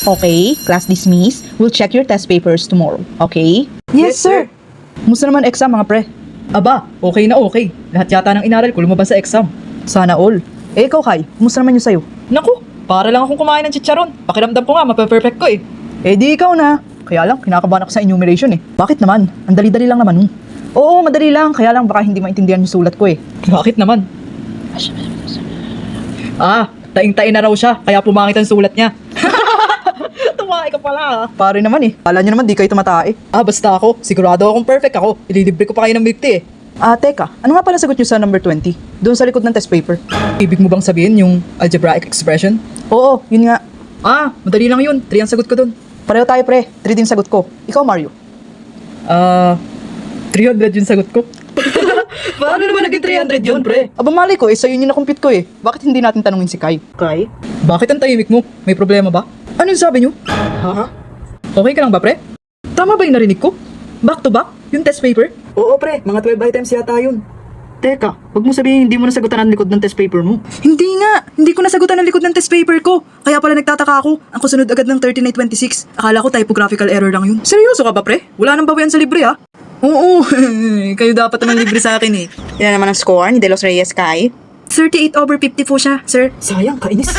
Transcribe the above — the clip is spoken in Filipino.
Okay, class dismissed. We'll check your test papers tomorrow, okay? Yes, sir. Musta naman exam mga pre? Aba, okay na okay. Lahat yata ng inaral ko lumabas sa exam. Sana all. Eh ikaw Kai, kumusta naman yung sa'yo? Naku, para lang akong kumain ng chicharon. Pakiramdam ko nga, mape-perfect ko eh. Eh di ikaw na. Kaya lang, kinakabahan ako sa enumeration eh. Bakit naman? Ang dali-dali lang naman. Oo, madali lang. Kaya lang baka hindi maintindihan yung sulat ko eh. Bakit naman? Taing-tain na raw siya, kaya pumangit ang sulat niya. Tumae ka pala ah. Pare naman eh. Kala nyo naman di kayo tumatae. Basta ako, sigurado akong perfect ako. Ililibre ko pa kayo ng 50 eh. Teka. Ano nga pala sagot nyo sa number 20? Doon sa likod ng test paper. Ibig mo bang sabihin yung algebraic expression? Oo, yun nga. Madali lang yun. 3 ang sagot ko dun. Pareho tayo pre. 3 din sagot ko. Ikaw Mario. 300 yung sagot ko. Paano naman naging 300 yun, pre? Aba mali ko eh, sa'yo yun na-compute ko eh. Bakit hindi natin tanungin si Kai? Kai? Bakit ang tahimik mo? May problema ba? Anong sabi nyo? Ha? Okay ka lang ba, pre? Tama ba yung narinig ko? Back to back? Yung test paper? Oo pre, mga 12 items yata yun. Teka, wag mo sabihin hindi mo nasagutan ang likod ng test paper mo. Hindi nga! Hindi ko nasagutan ang likod ng test paper ko. Kaya pala nagtataka ako. Ang kusunod agad ng 3926. Akala ko typographical error lang yun. Seryoso ka ba pre? Wala nang bawian sa libre ah. Oo, kayo dapat naman libre sa akin eh. Yan naman ang score ni De Los Reyes Kai. 38/50 po siya, sir. Sayang, kainis.